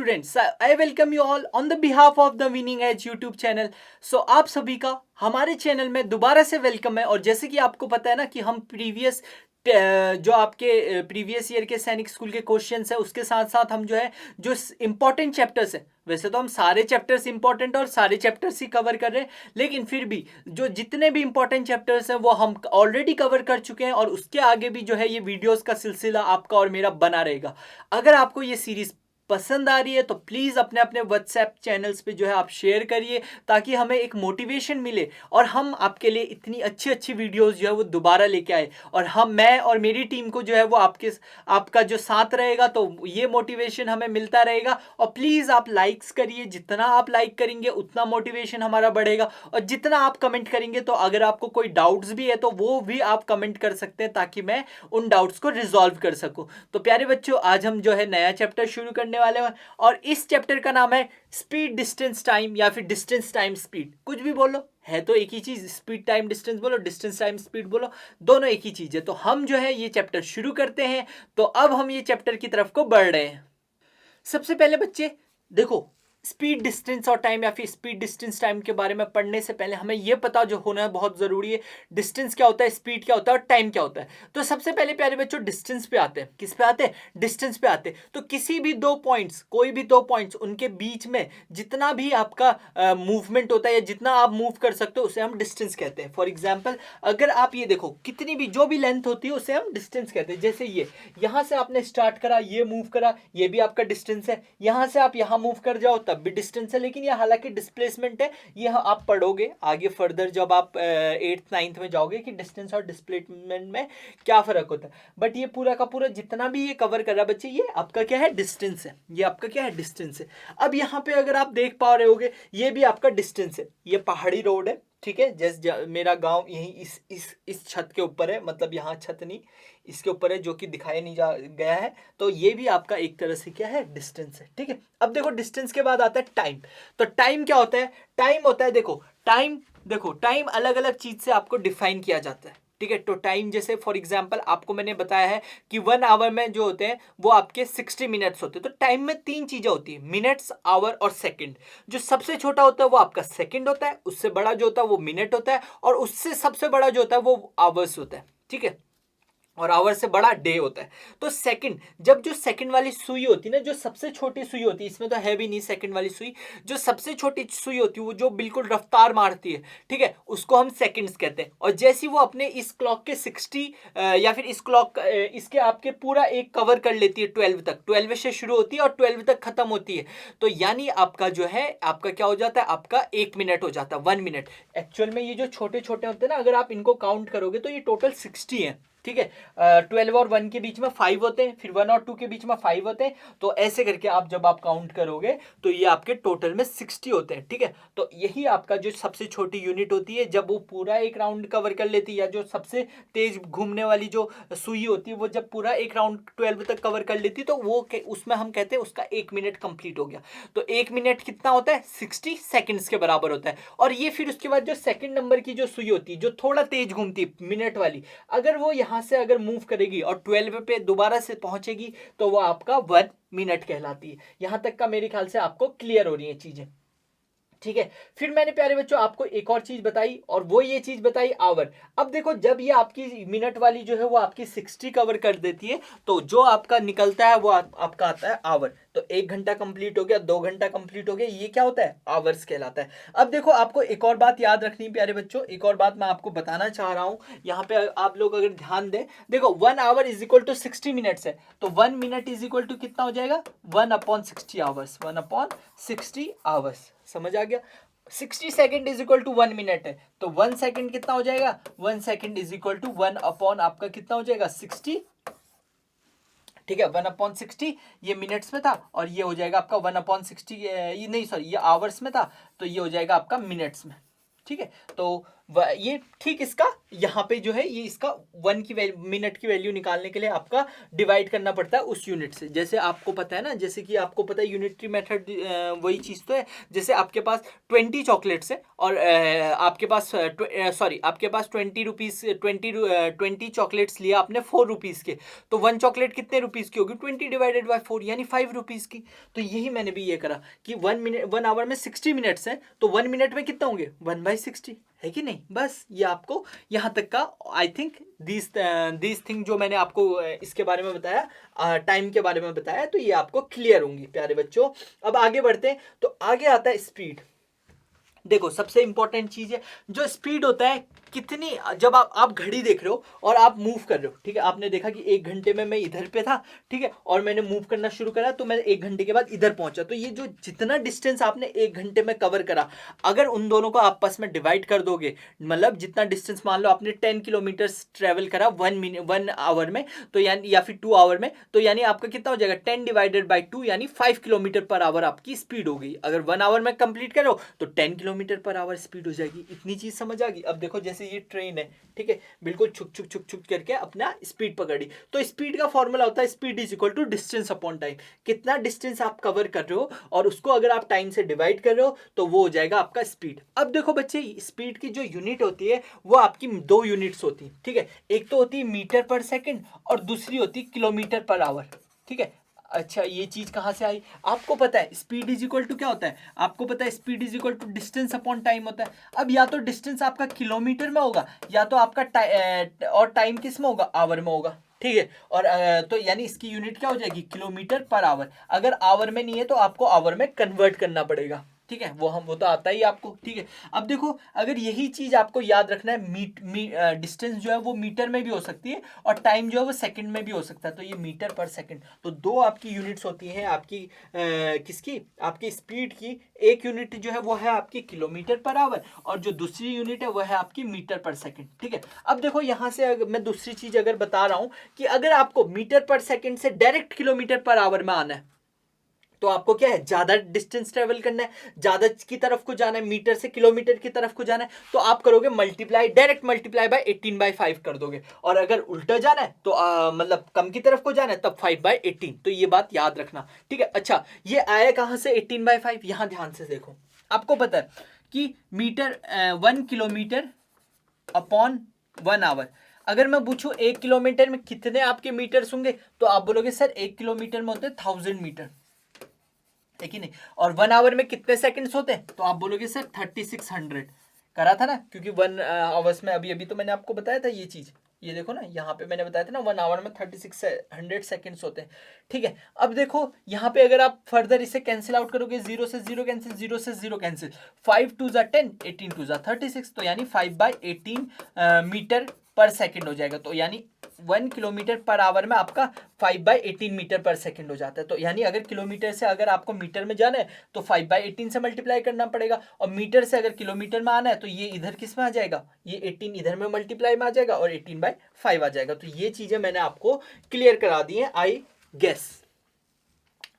Students, I welcome you all on the behalf of the winning edge YouTube channel. So आप सभी का हमारे channel में दोबारा से वेलकम है। और जैसे कि आपको पता है ना कि हम जो आपके प्रीवियस ईयर के सैनिक स्कूल के क्वेश्चंस है उसके साथ साथ हम जो है जो इंपॉर्टेंट चैप्टर्स है, वैसे तो हम सारे चैप्टर्स इंपॉर्टेंट और सारे चैप्टर्स ही कवर कर रहे हैं, लेकिन फिर भी जो जितने भी इंपॉर्टेंट चैप्टर्स हैं वो हम ऑलरेडी कवर कर चुके हैं और उसके आगे भी जो है ये वीडियोस का सिलसिला आपका और मेरा बना रहेगा। अगर आपको ये सीरीज पसंद आ रही है तो प्लीज़ अपने अपने व्हाट्सएप चैनल्स पे जो है आप शेयर करिए, ताकि हमें एक मोटिवेशन मिले और हम आपके लिए इतनी अच्छी अच्छी वीडियोस जो है वो दोबारा लेके आए। और मैं और मेरी टीम को जो है वो आपका जो साथ रहेगा तो ये मोटिवेशन हमें मिलता रहेगा। और प्लीज़ आप लाइक्स करिए, जितना आप लाइक करेंगे उतना मोटिवेशन हमारा बढ़ेगा। और जितना आप कमेंट करेंगे, तो अगर आपको कोई डाउट्स भी है तो वो भी आप कमेंट कर सकते हैं, ताकि मैं उन डाउट्स को रिजॉल्व कर सकूं। तो प्यारे बच्चों, आज हम जो है नया चैप्टर शुरू करने वाले हैं और इस चैप्टर का नाम है स्पीड डिस्टेंस टाइम या फिर डिस्टेंस टाइम स्पीड, कुछ भी बोलो, है तो एक ही चीज। स्पीड टाइम डिस्टेंस बोलो, डिस्टेंस टाइम स्पीड बोलो, दोनों एक ही चीज है। तो हम जो है ये चैप्टर शुरू करते हैं। तो अब हम ये चैप्टर की तरफ को बढ़ रहे हैं। सबसे पहले बच्चे देखो, स्पीड डिस्टेंस और टाइम या फिर स्पीड डिस्टेंस टाइम के बारे में पढ़ने से पहले हमें यह पता जो होना है बहुत जरूरी है, डिस्टेंस क्या होता है, स्पीड क्या होता है और टाइम क्या होता है। तो सबसे पहले प्यारे बच्चों डिस्टेंस पे आते हैं। किस पे आते हैं? डिस्टेंस पे आते हैं। तो किसी भी दो पॉइंट्स, कोई भी दो पॉइंट्स, उनके बीच में जितना भी आपका मूवमेंट होता है या जितना आप मूव कर सकते हो उसे हम डिस्टेंस कहते हैं। फॉर एग्जाम्पल, अगर आप ये देखो, कितनी भी जो भी लेंथ होती है उसे हम डिस्टेंस कहते हैं। जैसे ये यहां से आपने स्टार्ट करा, ये मूव करा, ये भी आपका डिस्टेंस है। यहां से आप यहां मूव कर जाओ तब भी डिस्टेंस है, लेकिन ये हालांकि डिस्प्लेसमेंट है। ये आप पढ़ोगे आगे फर्दर जब आप 8th 9th में जाओगे कि डिस्टेंस और डिस्प्लेसमेंट में क्या फर्क होता है। बट ये पूरा का पूरा जितना भी ये कवर कर रहा है बच्चे, ये आपका क्या है? डिस्टेंस है। ये आपका क्या है? डिस्टेंस है। अब यहाँ पे अगर आप देख पा रहे होगे, ये भी आपका डिस्टेंस है। ये पहाड़ी रोड है, ठीक है। जैसे मेरा गांव यहीं इस छत के ऊपर है, मतलब यहाँ छत नहीं, इसके ऊपर है, जो कि दिखाया नहीं जा गया है। तो ये भी आपका एक तरह से क्या है? डिस्टेंस है, ठीक है। अब देखो, डिस्टेंस के बाद आता है टाइम। तो टाइम क्या होता है? टाइम होता है, देखो टाइम अलग अलग चीज से आपको डिफाइन किया जाता है, ठीक है। तो टाइम जैसे फॉर एग्जांपल आपको मैंने बताया है कि 1 आवर में जो होते हैं वो आपके 60 मिनट्स होते हैं। तो टाइम में 3 चीजें होती है, मिनट्स, आवर और सेकंड। जो सबसे छोटा होता है वो आपका सेकंड होता है, उससे बड़ा जो होता है वो मिनट होता है, और उससे सबसे बड़ा जो होता है वो आवर्स होता है, ठीक है। और आवर से बड़ा डे होता है। तो सेकंड, जब जो सेकंड वाली सुई होती है ना, जो सबसे छोटी सुई होती है, इसमें तो है भी नहीं सेकंड वाली सुई, जो सबसे छोटी सुई होती है वो जो बिल्कुल रफ्तार मारती है, ठीक है, उसको हम सेकंड्स कहते हैं। और जैसे वो अपने इस क्लॉक के 60 या फिर इस क्लॉक इसके आपके पूरा एक कवर कर लेती है 12 तक, 12 से शुरू होती है और 12 तक खत्म होती है। तो यानी आपका जो है, आपका क्या हो जाता है? आपका 1 मिनट हो जाता है, 1 मिनट। एक्चुअल में ये जो छोटे छोटे होते हैं ना, अगर आप इनको काउंट करोगे तो ये टोटल 60 है, ठीक है। 12 और 1 के बीच में 5 होते हैं, फिर 1 और 2 के बीच में 5 होते हैं। तो ऐसे करके आप जब आप काउंट करोगे तो ये आपके टोटल में 60 होते हैं, ठीक है। तो यही आपका जो सबसे छोटी यूनिट होती है, जब वो पूरा एक राउंड कवर कर लेती है, या जो सबसे तेज घूमने वाली जो सुई होती है वो जब पूरा एक राउंड 12 तक कवर कर लेती है, तो वो उसमें हम कहते हैं उसका 1 मिनट कंप्लीट हो गया। तो 1 मिनट कितना होता है? 60 सेकेंड्स के बराबर होता है। और ये फिर उसके बाद जो सेकंड नंबर की जो सुई होती है, जो थोड़ा तेज घूमती है, मिनट वाली, अगर वो यहां से अगर मूव करेगी और 12 पे दोबारा से पहुंचेगी तो वो आपका 1 मिनट कहलाती है। यहां तक का मेरे ख्याल से आपको क्लियर हो रही है चीजें, ठीक है। फिर मैंने प्यारे बच्चों आपको एक और चीज बताई, और वो ये चीज बताई आवर। अब देखो, जब ये आपकी मिनट वाली जो है वो आपकी 60 कवर कर देती है, तो जो आपका निकलता है वो आपका आता है आवर। तो 1 घंटा कंप्लीट हो गया, 2 घंटा कंप्लीट हो गया, ये क्या होता है? आवर्स कहलाता है। अब देखो, आपको एक और बात याद रखनी है प्यारे बच्चों, एक और बात मैं आपको बताना चाह रहा हूं यहाँ पे, आप लोग अगर ध्यान दें। देखो, 1 hour is equal to 60 minutes है, तो 1 मिनट इज इक्वल टू कितना हो जाएगा? 1/60 आवर्स, 1/60 आवर्स। समझ आ गया? 60 second is equal to 1 minute है, तो 1 सेकेंड कितना हो जाएगा? 1 second is equal to 1 upon आपका कितना हो जाएगा? 60, ठीक है। 1/60 ये मिनट्स में था, और ये हो जाएगा आपका 1/60, ये नहीं, सॉरी, ये आवर्स में था, तो ये हो जाएगा आपका मिनट्स में, ठीक है। तो ये ठीक इसका यहाँ पे जो है ये इसका 1 की मिनट की वैल्यू निकालने के लिए आपका डिवाइड करना पड़ता है उस यूनिट से। जैसे आपको पता है ना, जैसे कि आपको पता है यूनिटरी मेथड वही चीज़ तो है। जैसे आपके पास 20 चॉकलेट्स है और आपके पास आपके पास 20 चॉकलेट्स लिया आपने 4 रुपीज़ के, तो 1 चॉकलेट कितने रुपीज़ की होगी? 20 डिवाइडेड बाय 4 यानी 5 रुपीज़ की। तो यही मैंने भी ये करा कि 1 आवर में 60 मिनट्स है, तो 1 मिनट में कितना होंगे? 1/60, है कि नहीं? बस ये आपको यहाँ तक का आई थिंक दिस थिंग जो मैंने आपको इसके बारे में बताया, टाइम के बारे में बताया, तो ये आपको क्लियर होंगी प्यारे बच्चों। अब आगे बढ़ते हैं, तो आगे आता है स्पीड। देखो सबसे इंपॉर्टेंट चीज है जो स्पीड होता है, कितनी, जब आप घड़ी देख रहे हो और आप मूव कर रहे हो, ठीक है, आपने देखा कि 1 घंटे में मैं इधर पे था, ठीक है, और मैंने मूव करना शुरू करा तो मैं 1 घंटे के बाद इधर पहुंचा, तो ये जो जितना डिस्टेंस आपने 1 घंटे में कवर करा, अगर उन दोनों को आपस में डिवाइड कर दोगे, मतलब जितना डिस्टेंस, मान लो आपने 10 किलोमीटर ट्रेवल करा 1 आवर में, तो यानी या फिर 2 आवर में, तो यानी आपका कितना हो जाएगा? 10 डिवाइडेड बाई 2 यानी 5 किलोमीटर पर आवर आपकी स्पीड हो गई। अगर 1 आवर में कंप्लीट करो तो 10 किलोमीटर पर आवर स्पीड हो जाएगी। इतनी चीज समझ आ गई? अब देखो जैसे ये ट्रेन है, ठीक है, बिल्कुल छुक छुक छुक छुक करके अपना स्पीड पकड़ी, तो स्पीड का फॉर्मूला होता है speed is equal to distance upon time. कितना डिस्टेंस आप कवर कर रहे हो और उसको अगर आप टाइम से डिवाइड कर रहे हो तो वो हो जाएगा आपका स्पीड। अब देखो बच्चे, स्पीड की जो यूनिट होती है वो आपकी 2 यूनिट्स होती है, ठीक है, एक तो होती है मीटर पर सेकेंड और दूसरी होती है किलोमीटर पर आवर, ठीक है। अच्छा, ये चीज कहां से आई? आपको पता है स्पीड इज इक्वल टू क्या होता है? आपको पता है speed is equal to distance upon time होता है। अब या तो डिस्टेंस आपका किलोमीटर में होगा या तो आपका और टाइम किस में होगा? आवर में होगा, ठीक है। और तो यानी इसकी यूनिट क्या हो जाएगी? Kilometre per our. अगर आवर में नहीं है तो आपको आवर में कन्वर्ट करना पड़ेगा, ठीक है, वो तो आता ही आपको, ठीक है। अब देखो अगर यही चीज आपको याद रखना है, डिस्टेंस जो है वो मीटर में भी हो सकती है और टाइम जो है वो सेकंड में भी हो सकता है, तो ये मीटर पर सेकंड, तो 2 आपकी यूनिट्स होती हैं आपकी किसकी? आपकी स्पीड की। एक यूनिट जो है वो है आपकी किलोमीटर पर आवर और जो दूसरी यूनिट है वो है आपकी मीटर पर सेकंड, ठीक है। अब देखो यहाँ से मैं दूसरी चीज अगर बता रहा हूं कि अगर आपको मीटर पर सेकंड से डायरेक्ट किलोमीटर पर आवर में आना है तो आपको क्या है? ज्यादा डिस्टेंस ट्रेवल करना है, ज्यादा की तरफ को जाना है, मीटर से किलोमीटर की तरफ को जाना है, तो आप करोगे मल्टीप्लाई, डायरेक्ट मल्टीप्लाई बाय 18/5 कर दोगे। और अगर उल्टा जाना है तो मतलब कम की तरफ को जाना है तब 5/18। तो ये बात याद रखना, ठीक है। अच्छा, ये आया कहां से 18/5? यहां ध्यान से देखो, आपको पता है कि मीटर 1 किलोमीटर अपॉन 1 आवर। अगर मैं पूछूं 1 किलोमीटर में कितने आपके मीटर्स होंगे, तो आप बोलोगे सर 1 किलोमीटर में होते हैं 1000 मीटर, है कि नहीं। और 1 आवर में कितने सेकंड्स होते हैं, तो आप बोलोगे सर 3600। करा था ना, क्योंकि 1 आवर्स में अभी अभी तो मैंने आपको बताया था ये चीज। ये देखो ना, यहाँ पे मैंने बताया था ना 1 आवर में 3600 सेकंड्स होते हैं, ठीक है। अब देखो यहाँ पे अगर आप फर्दर इसे कैंसिल आउट करोगे, 0 से 0 कैंसिल, 0 से 0 कैंसिल, 5 2 जा 10, 18 2 जा 36, तो यानी 5/18 मीटर पर सेकंड हो जाएगा। तो यानी 1 किलोमीटर पर आवर में आपका 5/18 मीटर पर सेकंड हो जाता है। तो यानी अगर किलोमीटर से अगर आपको मीटर में जाना है तो 5/18 से मल्टीप्लाई करना पड़ेगा, और मीटर से अगर किलोमीटर में आना है तो ये इधर किस में आ जाएगा? ये 18 इधर में मल्टीप्लाई में आ जाएगा और 18/5 आ जाएगा। तो ये चीजें मैंने आपको क्लियर करा दी है, आई गेस।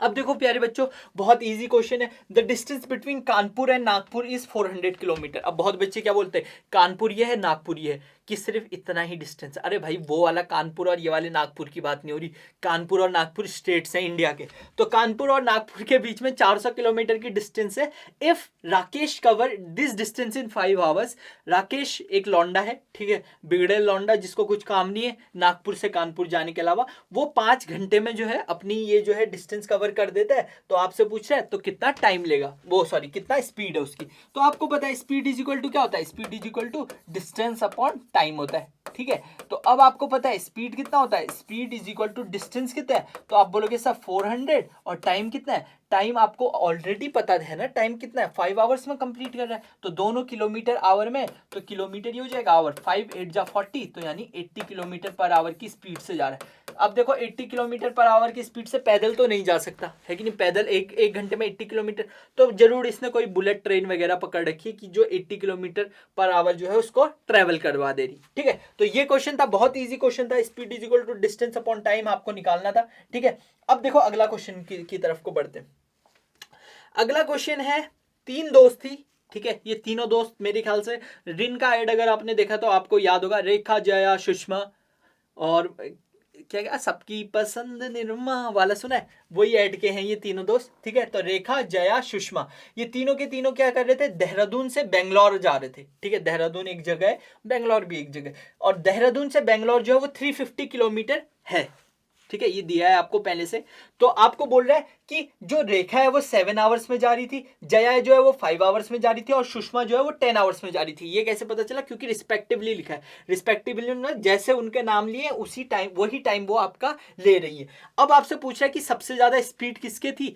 अब देखो प्यारे बच्चों, बहुत इजी क्वेश्चन है। The distance between Kanpur and Nagpur is 400 kilometre. अब बहुत बच्चे क्या बोलते हैं, कानपुर ये है नागपुर ये है, कि सिर्फ इतना ही डिस्टेंस। अरे भाई, वो वाला कानपुर और ये वाले नागपुर की बात नहीं हो रही। कानपुर और नागपुर स्टेट्स हैं इंडिया के, तो कानपुर और नागपुर के बीच में 400 किलोमीटर की डिस्टेंस है। If Rakesh cover this distance in 5 hours. Rakesh एक लौंडा है, ठीक है, बिगड़े लौंडा जिसको कुछ काम नहीं है नागपुर से कानपुर जाने के अलावा, वो 5 घंटे में जो है अपनी ये जो है डिस्टेंस कवर कर देता है। तो आपसे पूछ रहा है तो कितना टाइम लेगा, वो सॉरी कितना स्पीड है उसकी। तो आपको पता है स्पीड इज इक्वल टू क्या होता है? Speed is equal to distance upon time होता है, ठीक है। तो अब आपको पता है स्पीड कितना होता है? Speed is equal to distance कितना है, तो आप बोलोगे सर 400, और टाइम कितना है? टाइम आपको ऑलरेडी पता है ना, टाइम कितना है? 5 आवर्स में कंप्लीट कर रहा है, तो दोनों किलोमीटर आवर में, तो किलोमीटर ही हो जाएगा आवर, 5 8 जा 40, तो यानी 80 किलोमीटर पर आवर की स्पीड से जा रहा है। अब देखो 80 किलोमीटर पर आवर की स्पीड से पैदल तो नहीं जा सकता है कि नहीं, पैदल एक घंटे में 80 किलोमीटर, तो जरूर इसने कोई बुलेट ट्रेन वगैरह पकड़ रखी है कि जो 80 किलोमीटर पर आवर जो है उसको ट्रेवल करवा दे रही, ठीक है। तो ये क्वेश्चन था, बहुत इजी क्वेश्चन था, speed is equal to distance upon time आपको निकालना था, ठीक है। अब देखो अगला क्वेश्चन की तरफ को बढ़ते हैं। अगला क्वेश्चन है, 3 दोस्त थी, ठीक है, ये तीनों दोस्त मेरे ख्याल से रिन का ऐड अगर आपने देखा तो आपको याद होगा, रेखा, जया, सुषमा और क्या क्या सबकी पसंद निरमा वाला सुना है, वही ऐड के हैं ये तीनों दोस्त। ठीक है, तो रेखा, जया, सुषमा, ये तीनों के तीनों क्या कर रहे थे, देहरादून से बेंगलोर जा रहे थे। ठीक है, देहरादून एक जगह है, बेंगलोर भी एक जगह है, और देहरादून से बेंगलोर जो है वो 350 किलोमीटर है। ठीक है, ये दिया है आपको पहले से। तो आपको बोल रहा है कि जो रेखा है वो 7 आवर्स में जा रही थी, जया जो है वो 5 आवर्स में जा रही थी, और सुषमा जो है वो 10 आवर्स में जा रही थी। ये कैसे पता चला, क्योंकि रिस्पेक्टिवली लिखा है। रिस्पेक्टिवली ना, जैसे उनके नाम लिए उसी टाइम वही टाइम वो आपका ले रही है। अब आपसे पूछ रहा है कि सबसे ज्यादा स्पीड किसके थी,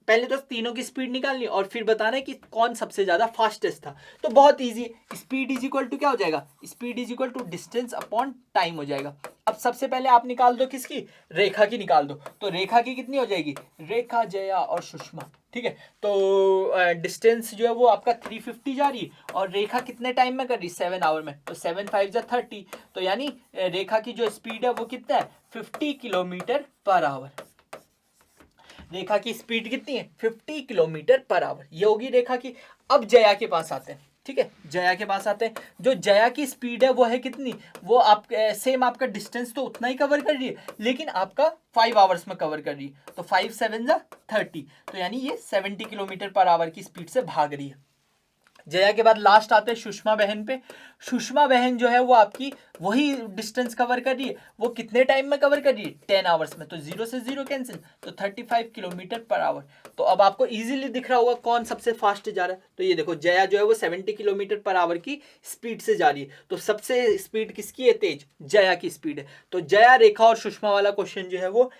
पहले तो तीनों की स्पीड निकालनी और फिर बताना है कि कौन सबसे ज्यादा फास्टेस्ट था। तो बहुत easy, speed is equal to क्या हो जाएगा, speed is equal to distance upon time हो जाएगा। अब सबसे पहले आप निकाल दो किसकी, रेखा की निकाल दो। तो रेखा की कितनी हो जाएगी, रेखा, जया और सुषमा। ठीक है, तो डिस्टेंस जो है वो आपका 350 जा रही है, और रेखा कितने टाइम में कर रही, 7 आवर में। तो 7 5 जा 30, तो यानी रेखा की जो स्पीड है वो कितना है, 50 किलोमीटर पर आवर। रेखा की स्पीड कितनी है, 50 किलोमीटर पर आवर, ये होगी रेखा की। अब जया के पास आते हैं। ठीक है, जया के पास आते हैं। जो जया की स्पीड है वो है कितनी, वो आप सेम आपका डिस्टेंस तो उतना ही कवर कर रही है, लेकिन आपका 5 आवर्स में कवर कर रही है। तो 5 7 जा 30, तो यानी ये 70 किलोमीटर पर आवर की स्पीड से भाग रही है। जया के बाद लास्ट आते हैं सुषमा बहन पे। सुषमा बहन जो है वो आपकी वही डिस्टेंस कवर कर रही है, वो कितने टाइम में कवर कर रही है, 10 आवर्स में। तो 0 से 0 कैंसिल, तो 35 किलोमीटर पर आवर। तो अब आपको इजीली दिख रहा होगा कौन सबसे फास्ट जा रहा है। तो ये देखो, जया जो है वो 70 किलोमीटर पर आवर की स्पीड से जा रही है। तो सबसे स्पीड किसकी है, तेज, जया की स्पीड है। तो जया, रेखा और सुषमा वाला क्वेश्चन जो है वो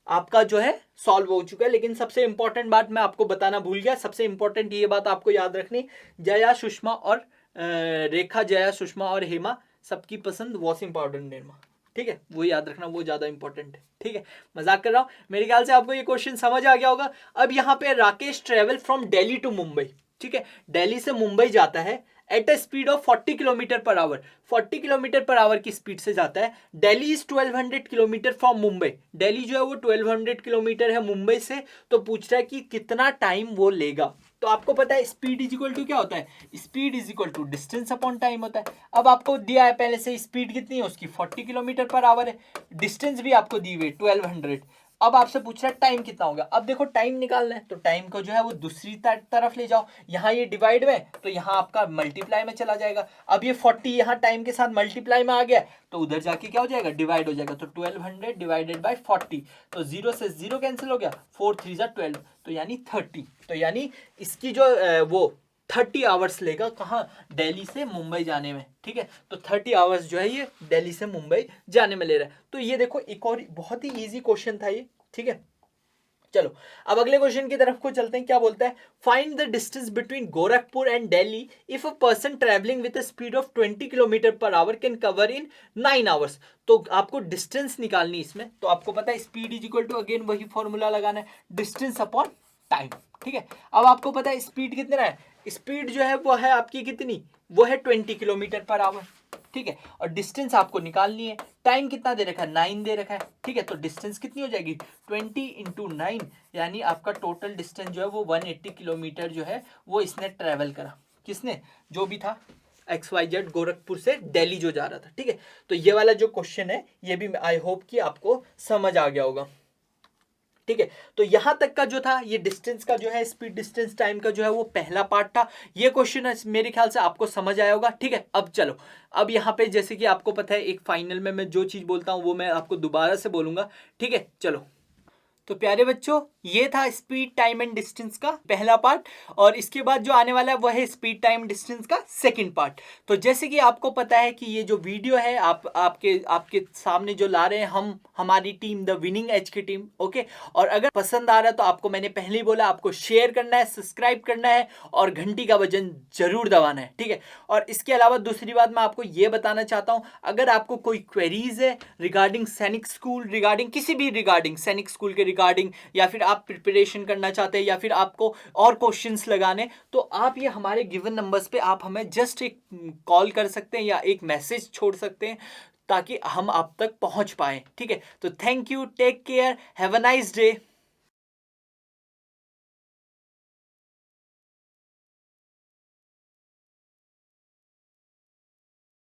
आपका जो है सॉल्व हो चुका है। लेकिन सबसे इंपॉर्टेंट बात मैं आपको बताना भूल गया, सबसे इंपॉर्टेंट ये बात आपको याद रखनी, जया, सुषमा और रेखा, जया, सुषमा और हेमा सबकी पसंद वॉशिंग पाउडर निरमा। ठीक है, वो याद रखना, वो ज्यादा इंपॉर्टेंट है। ठीक है, मजाक कर रहा हूं, मेरे ख्याल से आपको ये क्वेश्चन समझ आ गया होगा। अब यहाँ पे Rakesh travel from Delhi to Mumbai. ठीक है, दिल्ली से मुंबई जाता है at a speed of 40 kilometre per hour. 40 kilometre per hour की स्पीड से जाता है। Delhi is 1200 kilometre from Mumbai. Delhi जो है वो 1200 किलोमीटर है मुंबई से। तो पूछ रहा है कि कितना टाइम वो लेगा। तो आपको पता है स्पीड इज इक्वल टू क्या होता है, speed is equal to distance upon time होता है। अब आपको दिया है पहले से स्पीड कितनी है उसकी, 40 किलोमीटर पर आवर है, डिस्टेंस भी आपको दी हुई 1200। अब आपसे पूछ रहा है टाइम कितना होगा। अब देखो टाइम निकालना है, तो टाइम को जो है वो दूसरी तरफ ले जाओ। यहाँ ये डिवाइड में, तो यहाँ आपका मल्टीप्लाई में चला जाएगा। अब ये 40 यहाँ टाइम के साथ मल्टीप्लाई में आ गया, तो उधर जाके क्या हो जाएगा, डिवाइड हो जाएगा। तो 1200 डिवाइडेड बाय 40, तो 0 से 0 कैंसिल हो गया, 4 3 जा 12, तो यानी 30। तो यानी इसकी जो वो 30 आवर्स लेगा, कहाँ, दिल्ली से मुंबई जाने में। ठीक है, तो 30 आवर्स जो है ये दिल्ली से मुंबई जाने में ले रहा है। तो ये देखो एक और बहुत ही इजी क्वेश्चन था ये। ठीक है, चलो अब अगले क्वेश्चन की तरफ को चलते हैं। क्या बोलता है, find the distance between Gorakhpur and Delhi if a person travelling with a speed of 20 kilometre per hour can cover in 9 hours. तो आपको डिस्टेंस निकालनी इसमें। तो आपको पता है speed is equal to, again वही फॉर्मूला लगाना है, डिस्टेंस अपॉन टाइम। ठीक है, अब आपको पता है स्पीड कितना है, स्पीड जो है वो है आपकी कितनी, वो है 20 किलोमीटर पर आवर। ठीक है, और डिस्टेंस आपको निकालनी है, टाइम कितना दे रखा है, 9 दे रखा है। ठीक है, तो डिस्टेंस कितनी हो जाएगी, 20 इंटू 9, यानी आपका टोटल डिस्टेंस जो है वो 180 किलोमीटर जो है वो इसने ट्रेवल करा। किसने, जो भी था XYZ गोरखपुर से दिल्ली जो जा रहा था। ठीक है, तो ये वाला जो क्वेश्चन है ये भी आई होप कि आपको समझ आ गया होगा। ठीक है, तो यहां तक का जो था ये डिस्टेंस का जो है, स्पीड डिस्टेंस टाइम का जो है वो पहला पार्ट था। ये क्वेश्चन मेरे ख्याल से आपको समझ आया होगा। ठीक है, अब चलो, अब यहाँ पे जैसे कि आपको पता है एक फाइनल में मैं जो चीज बोलता हूं वो मैं आपको दोबारा से बोलूंगा। ठीक है, चलो, तो प्यारे बच्चों ये था स्पीड टाइम एंड डिस्टेंस का पहला पार्ट, और इसके बाद जो आने वाला है वह है स्पीड टाइम डिस्टेंस का सेकंड पार्ट। तो जैसे कि आपको पता है कि ये जो वीडियो है आपके सामने जो ला रहे हैं हम, हमारी टीम द विनिंग एज की टीम। ओके, और अगर पसंद आ रहा है तो आपको मैंने पहले ही बोला, आपको शेयर करना है, सब्सक्राइब करना है और घंटी का बटन जरूर दबाना है। ठीक है, और इसके अलावा दूसरी बात मैं आपको ये बताना चाहता हूँ, अगर आपको कोई क्वेरीज है रिगार्डिंग सैनिक स्कूल, रिगार्डिंग किसी भी रिगार्डिंग सैनिक स्कूल के रिगार्डिंग, या फिर आप प्रिपरेशन करना चाहते हैं, या फिर आपको और क्वेश्चंस लगाने, तो आप ये हमारे गिवन नंबर्स पे आप हमें जस्ट एक कॉल कर सकते हैं या एक मैसेज छोड़ सकते हैं, ताकि हम आप तक पहुंच पाए। ठीक है, तो thank you, take care, have a nice day.